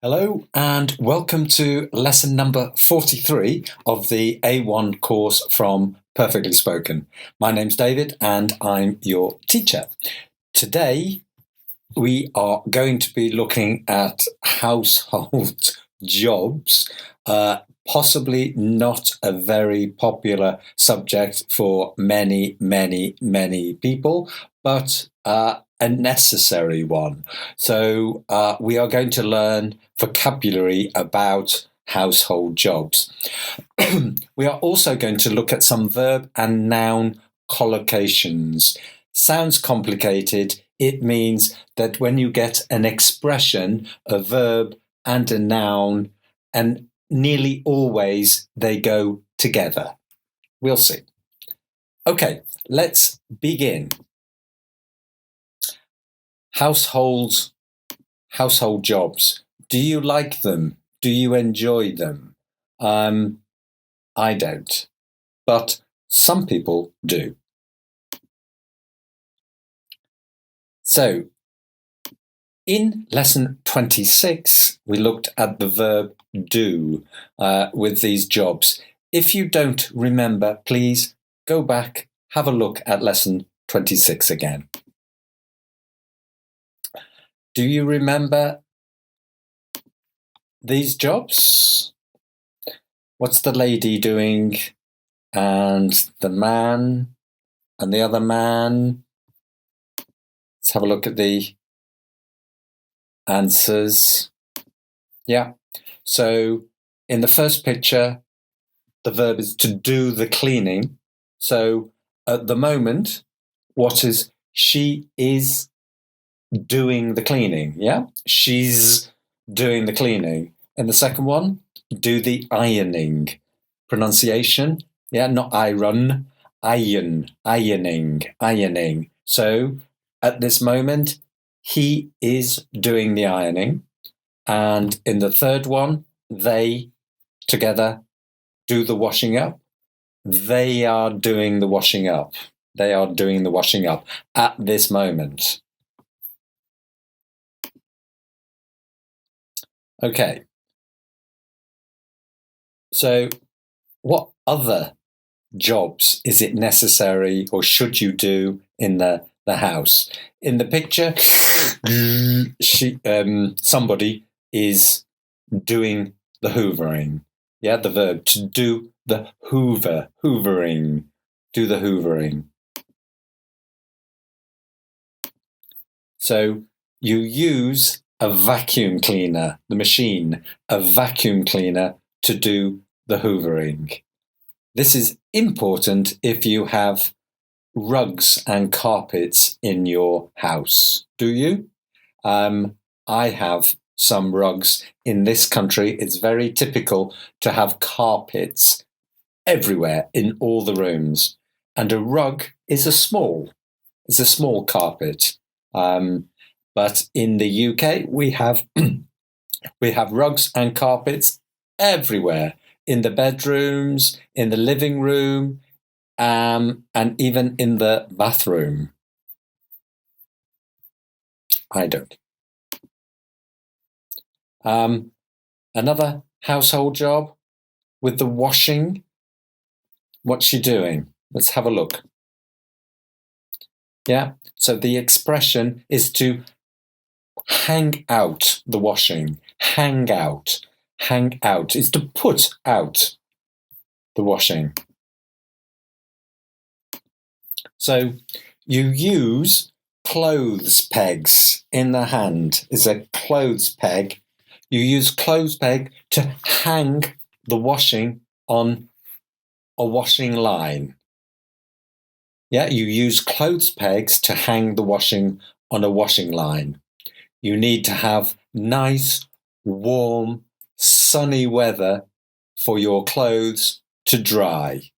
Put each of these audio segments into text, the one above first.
Hello and welcome to lesson number 43 of the A1 course from Perfectly Spoken. My name's David and I'm your teacher. Today we are going to be looking at household jobs, possibly not a very popular subject for many people, but a necessary one. So we are going to learn vocabulary about household jobs. We are also going to look at some verb and noun collocations. Sounds complicated. It means that when you get an expression, a verb and a noun, and nearly always they go together. We'll see. Okay, let's begin. Household jobs. Do you like them? Do you enjoy them? I don't, but some people do. So, in lesson 26, we looked at the verb do with these jobs. If you don't remember, please go back, have a look at lesson 26 again. Do you remember these jobs? What's the lady doing? And the man? And the other man? Let's have a look at the answers. Yeah. So in the first picture, the verb is to do the cleaning. So at the moment, she is doing the cleaning. Yeah. She's doing the cleaning. And the second one, do the ironing. Pronunciation. Yeah. Not iron. Ironing. So at this moment, he is doing the ironing. And in the third one, they together do the washing up. They are doing the washing up. They are doing the washing up at this moment. Okay. So what other jobs is it necessary or should you do in the house? In the picture, somebody is doing the hoovering. Yeah, the verb to do the hoovering. Do the hoovering. So you use a vacuum cleaner, the machine, a vacuum cleaner to do the hoovering. This is important if you have rugs and carpets in your house. Do you? I have some rugs in this country. It's very typical to have carpets everywhere in all the rooms. And a rug is a small carpet. But in the UK, we have rugs and carpets everywhere, in the bedrooms, in the living room, and even in the bathroom. I don't. Another household job with the washing. What's she doing? Let's have a look. Yeah, so the expression is to hang out the washing. Hang out is to put out the washing. So you use clothes pegs in the hand. Is a clothes peg. You use clothes peg to hang the washing on a washing line. Yeah, you use clothes pegs to hang the washing on a washing line. You need to have nice, warm, sunny weather for your clothes to dry.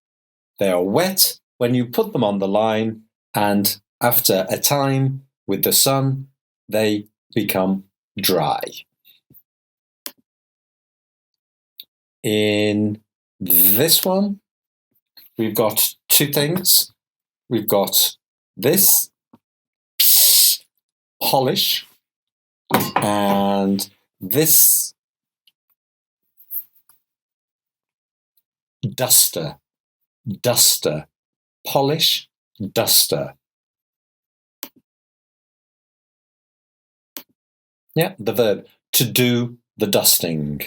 They are wet when you put them on the line, and after a time with the sun, they become dry. In this one, we've got two things. we've got this, polish, and this, duster, duster, polish, duster. Yeah, the verb to do the dusting.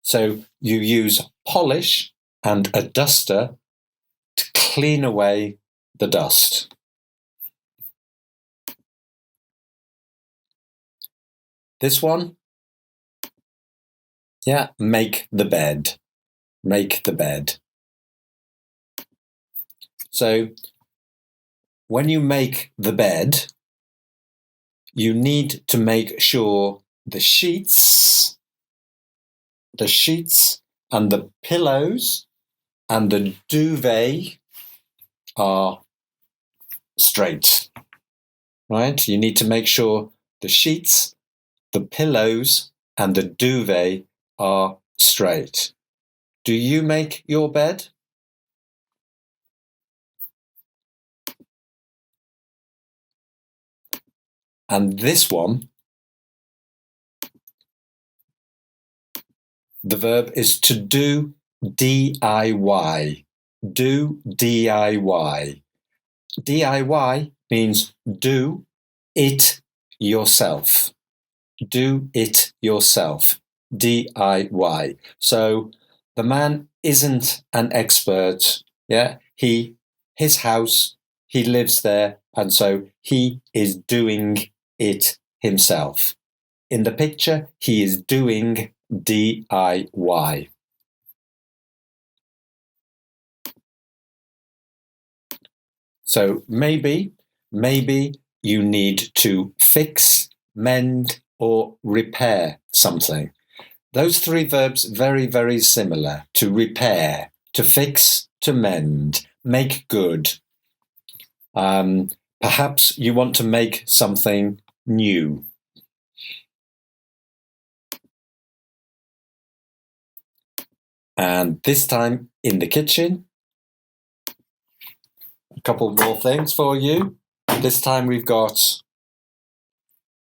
So you use polish and a duster to clean away the dust. This one, yeah, make the bed. Make the bed. So when you make the bed, you need to make sure the sheets and the pillows and the duvet are straight, right? You need to make sure the sheets, the pillows, and the duvet are straight. Do you make your bed? And this one, the verb is to do DIY. Do DIY. DIY means do it yourself. Do it yourself. DIY. So the man isn't an expert. Yeah, his house, he lives there, and so he is doing it himself. In the picture, he is doing DIY. So maybe you need to fix, mend, or repair something. Those three verbs very, very similar. To repair, to fix, to mend, make good. Perhaps you want to make something new. And this time in the kitchen, a couple more things for you. This time we've got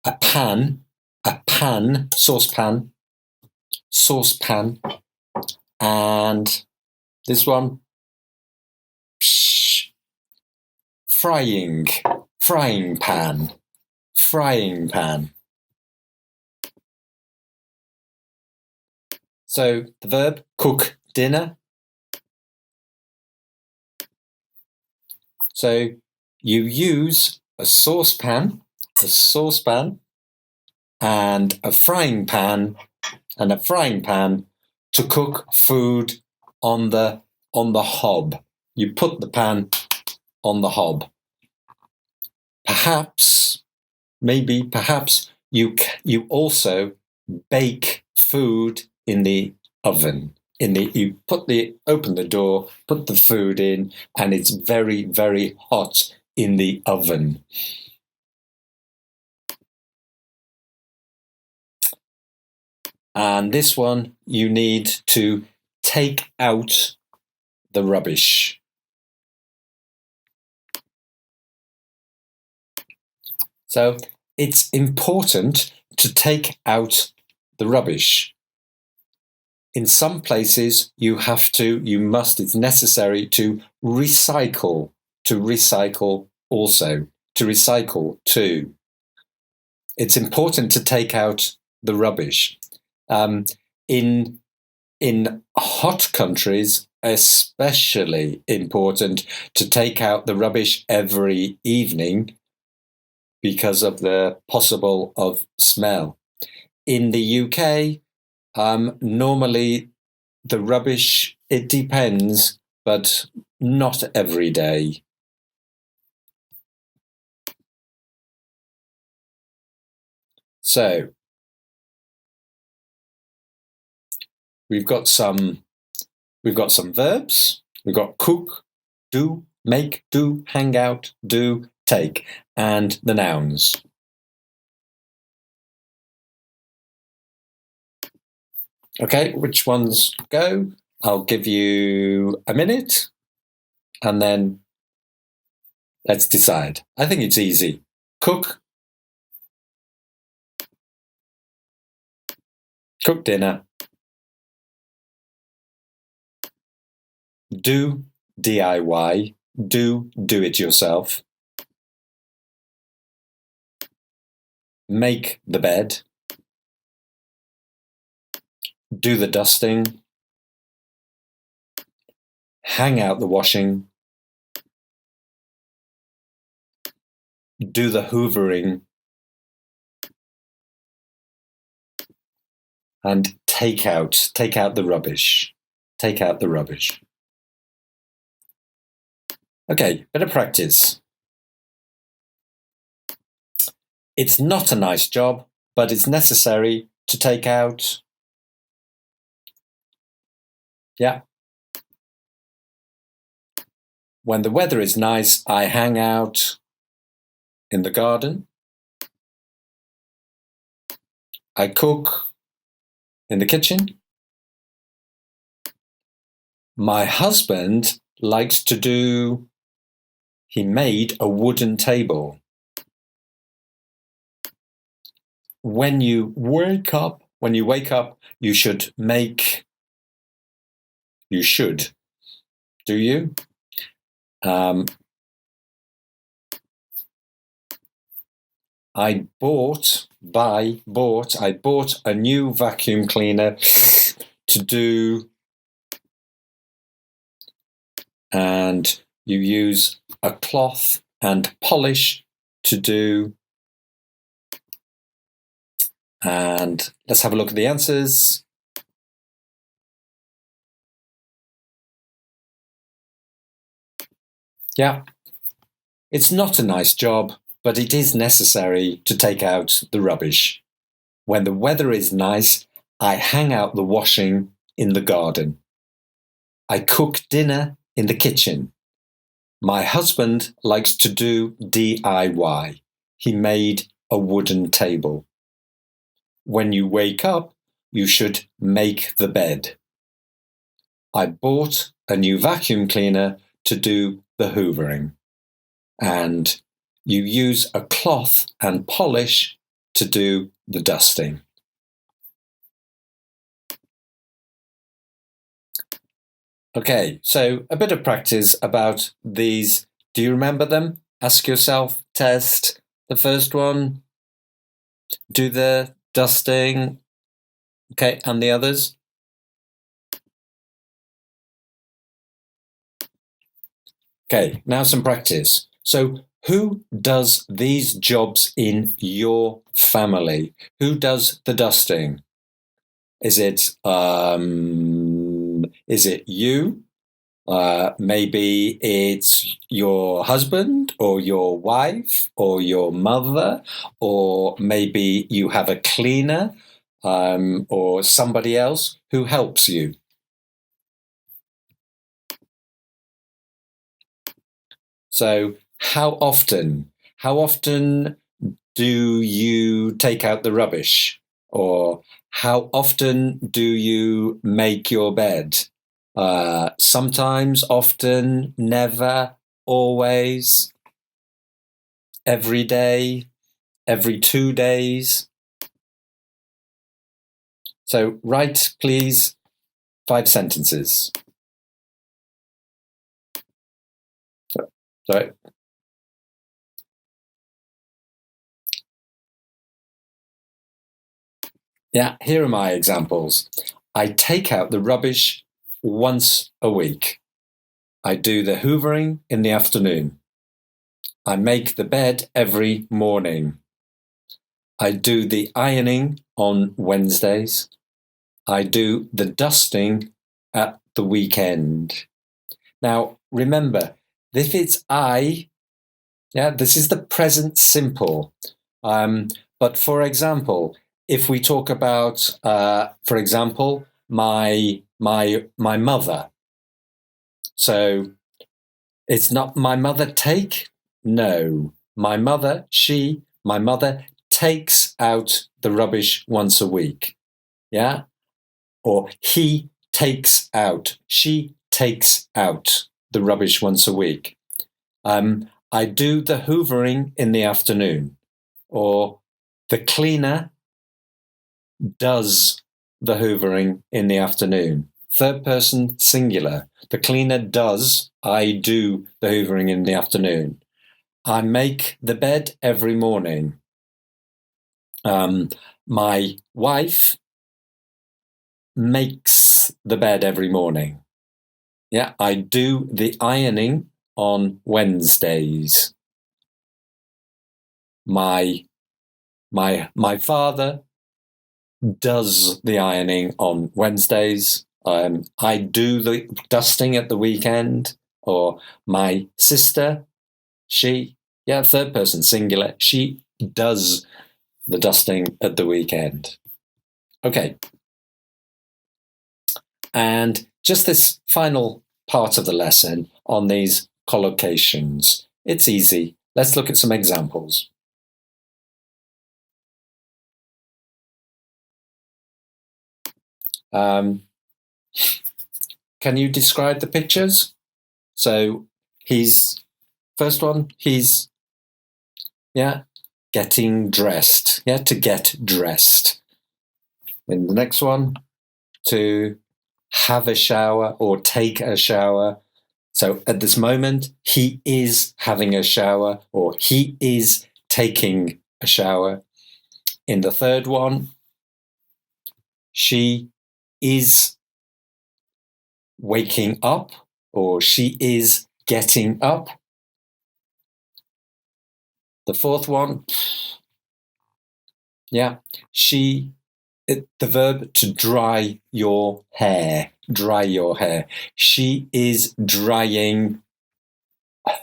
a pan, saucepan, and this one, frying pan. So the verb cook dinner. So you use a saucepan, and a frying pan, to cook food on the hob. You put the pan on the hob. Perhaps you also bake food in the oven. You open the door, put the food in, and it's very, very hot in the oven. And this one, you need to take out the rubbish. So it's important to take out the rubbish. In some places, it's necessary to recycle too. It's important to take out the rubbish. In hot countries, especially important to take out the rubbish every evening because of the possible of smell. In the UK, normally the rubbish, it depends, but not every day. So we've got some verbs. We've got cook, do, make, do, hang out, do, take, and the nouns. Okay, which ones go? I'll give you a minute and then let's decide. I think it's easy. Cook dinner. Do DIY. Do it yourself. Make the bed. Do the dusting. Hang out the washing. Do the hoovering. And take out the rubbish. Take out the rubbish. Okay, bit of practice. It's not a nice job, but it's necessary to take out. Yeah. When the weather is nice, I hang out in the garden. I cook in the kitchen. My husband likes to do. He made a wooden table. When you wake up, you should make. You should. Do you? I bought a new vacuum cleaner to do, and you use a cloth and polish to do. And let's have a look at the answers. Yeah, it's not a nice job, but it is necessary to take out the rubbish. When the weather is nice, I hang out the washing in the garden. I cook dinner in the kitchen. My husband likes to do DIY. He made a wooden table. When you wake up, you should make the bed. I bought a new vacuum cleaner to do the hoovering. And you use a cloth and polish to do the dusting. Okay, so a bit of practice about these. Do you remember them? Ask yourself, test. The first one, do the dusting. Okay, and the others? Okay, now some practice. So who does these jobs in your family? Who does the dusting? Is it you? Maybe it's your husband or your wife or your mother, or maybe you have a cleaner or somebody else who helps you. So how often do you take out the rubbish? Or how often do you make your bed? Sometimes, often, never, always, every day, every 2 days. So write, please, 5 sentences. Sorry. Yeah, here are my examples. I take out the rubbish once a week. I do the hoovering in the afternoon. I make the bed every morning. I do the ironing on Wednesdays. I do the dusting at the weekend. Now, remember, if it's I, yeah, this is the present simple. But for example, if we talk about, for example, my mother. So it's not my mother take. No, my mother takes out the rubbish once a week. Yeah, or he takes out. She takes out the rubbish once a week. I do the hoovering in the afternoon. Or the cleaner does the hoovering in the afternoon. Third person singular. The cleaner does. I do the hoovering in the afternoon. I make the bed every morning. My wife makes the bed every morning. Yeah, I do the ironing on Wednesdays. My father does the ironing on Wednesdays. I do the dusting at the weekend. Or my sister, third person singular, she does the dusting at the weekend. Okay. And just this final part of the lesson on these collocations. It's easy. Let's look at some examples. Can you describe the pictures? So first one, he's getting dressed. Yeah, to get dressed. And the next one, to have a shower or take a shower. So at this moment, he is having a shower or he is taking a shower. In the third one, she is waking up or she is getting up. The fourth one, the verb to dry your hair. Dry your hair. She is drying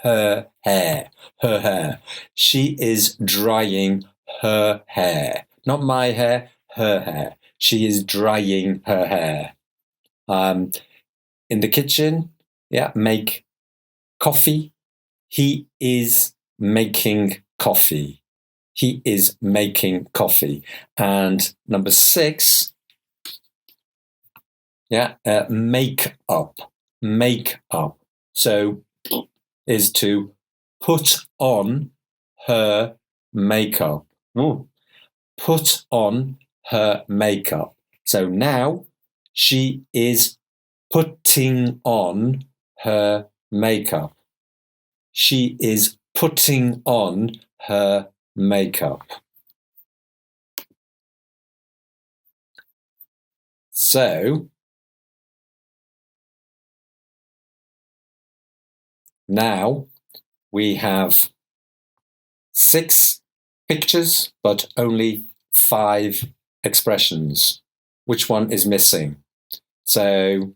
her hair. Her hair. She is drying her hair. Not my hair, her hair. She is drying her hair. In the kitchen, make coffee. He is making coffee. He is making coffee. And number 6, make up. Make up. So is to put on her makeup. Put on her makeup. So now she is putting on her makeup. She is putting on her makeup. So now we have 6 pictures, but only 5 expressions. Which one is missing? So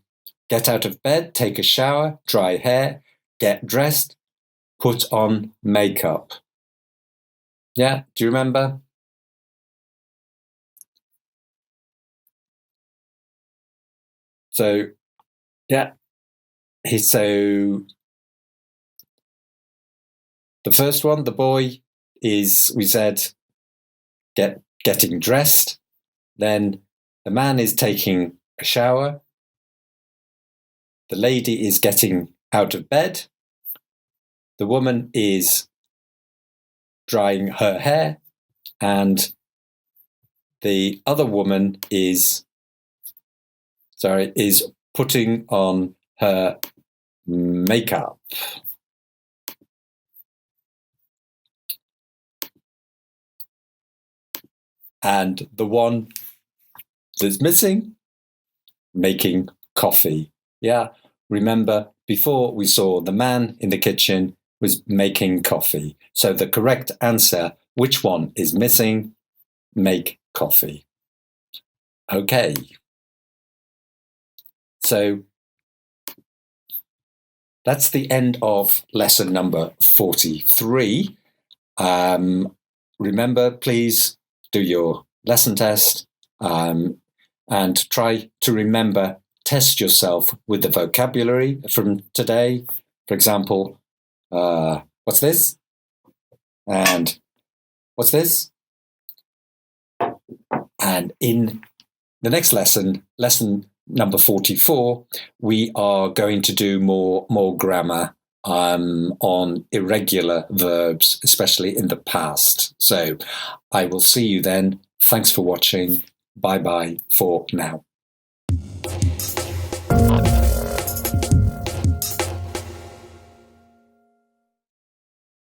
get out of bed, take a shower, dry hair, get dressed, put on makeup. Yeah, do you remember? So, so the first one, the boy is, we said, getting dressed. Then the man is taking a shower. The lady is getting out of bed. The woman is drying her hair. And the other woman is putting on her makeup. And the one that's missing, making coffee. Yeah, remember before we saw the man in the kitchen was making coffee. So the correct answer, which one is missing? Make coffee. Okay. So that's the end of lesson number 43. Remember, please do your lesson test and try to remember, test yourself with the vocabulary from today. For example, what's this? And what's this? And in the next lesson, lesson number 44, we are going to do more grammar on irregular verbs, especially in the past. So I will see you then. Thanks for watching. Bye-bye for now.